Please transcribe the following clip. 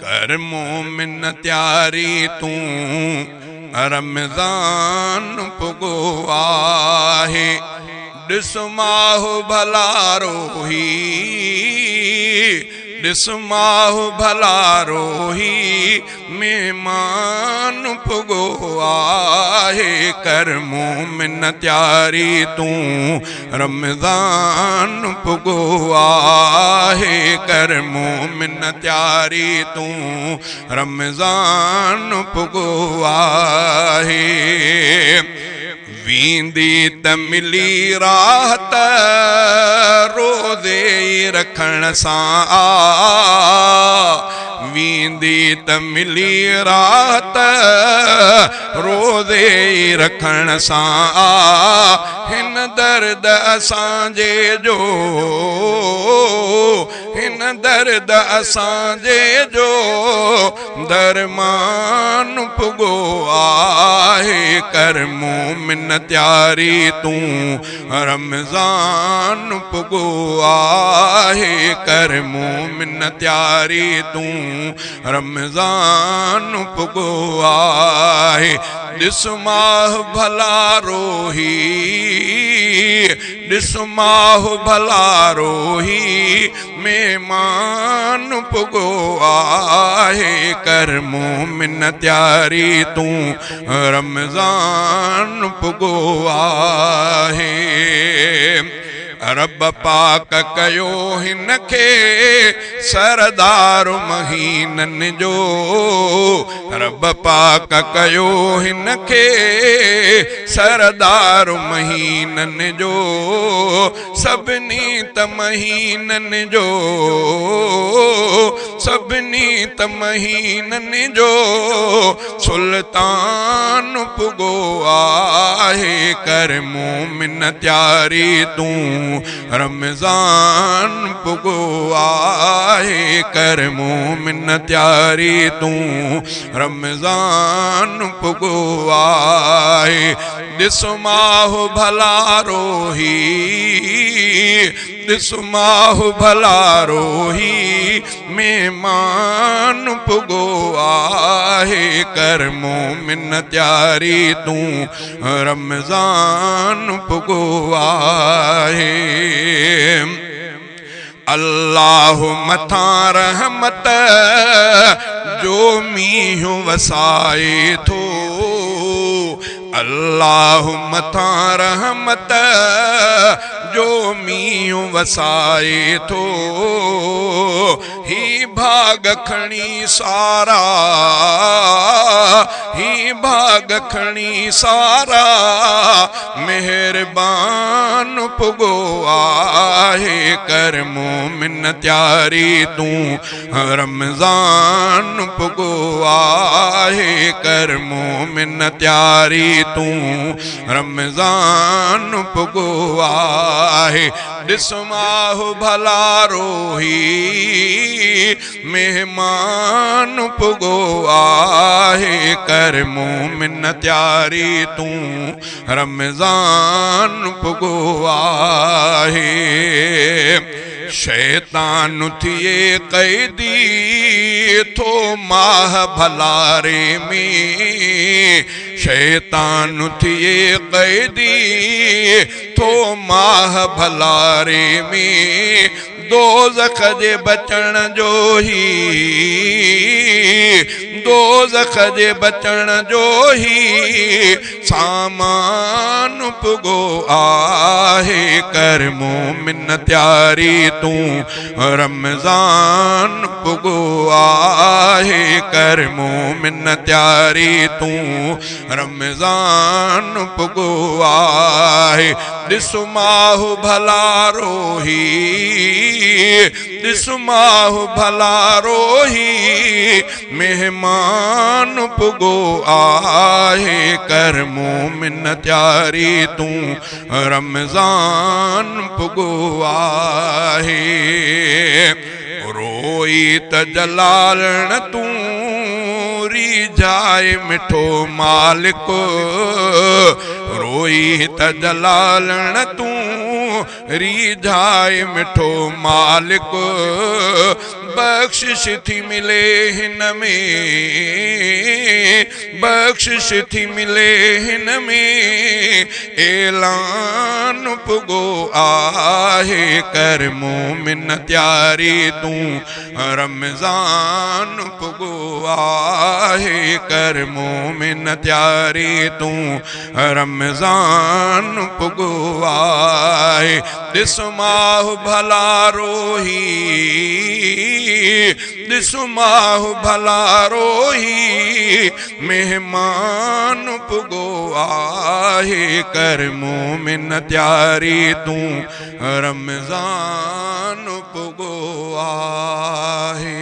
कर मोमिन त्यारी तू रमज़ान पुगो आहे। ॾिस माहु भला रोही, ॾिस माहु भला रोही मेहमान पुगो आहे। कर मोमिन त्यारी तू रमज़ान पुगो आहे। कर मोमिन त्यारी तू रमज़ान पुगो आहे। वींदी त मिली राहत रोज़े रखण सां आ। वींदी त मिली राहत रोज़े रखण सां आ। हिन दर्द असांजे जो, हिन दर्द असांजे जो दरमान पुगो आहे। कर मोमिन त्यारी तू रमज़ान पुगो आहे। कर मोमिन त्यारी तू रमज़ान पुगो आहे। ॾिस माहु भला रोही, ॾिस माहु भला रोही मेहमान पुगो आहे। कर मोमिन त्यारी तू रमज़ान पुगो आहे। रब पाक कयो हिन खे सरदार महीननि जो। रब पाक कयो हिन खे सरदार महीननि जो। सभिनी त महीननि जो, सभिनी त महीननि जो सुल्तान पुगो आहे। कर मोमिन त्यारी तू रमज़ान पुगो आहे। कर मोमिन त्यारी तू रमज़ान पुगो आहे। ॾिस माहु भला रोही, ॾिस माहु भला रोही मेहमान पुगो आहे। कर मोमिन त्यारी तू रमज़ान पुगो आहे। अल्लाह मथां रहमत जो मींहुं वसाए थो। अल्लाह मथां रहमत जो मींहुं वसाए थो। ही भाग खणी सारा, ही भाग खणी सारा मेहरबान पुगो आहे। कर मोमिन त्यारी तू रमज़ान पुगो आहे। कर मोमिन त्यारी तू रमज़ान पुगो आहे। ॾिस माहु भला रोही मेहमान पुगो आहे। कर मोमिन त्यारी तू रमज़ान पुगो आहे। शैतान थिए कैदी थो माह भलारे में। शैतान थिए कैदी थो माह भलारे में। दोज़ख जे बचण जो ही, दोज़ख जे बचण जो ही सामान पुगो आहे। कर मोमिन त्यारी तू रमज़ान पुगो आहे। कर मोमिन त्यारी तू रमज़ान पुगो आहे। ॾिस माहु भला रोही, ॾिस माहु भला रोही मेहमान पुगो आहे। कर मोमिन त्यारी तू रमज़ान पुगो आहे। रोई त जलालण तू रिझाए मिठो मालिक। रोई त जलालण तू रिझाए मिठो मालिक। बख्शिश थी मिले हिन में, बख्शिश थी मिले हिन में, ऐलान पुगो आहे कर मोमिन त्यारी तूं रमज़ान पुगो आहे कर मोमिन त्यारी तूं रमज़ान पुगो आहे। ॾिस माहु भला रोही, ॾिस माहु भला रोही, मेहमान पुगो आहे कर मोमिन त्यारी तूं रमज़ान पुगो आहे।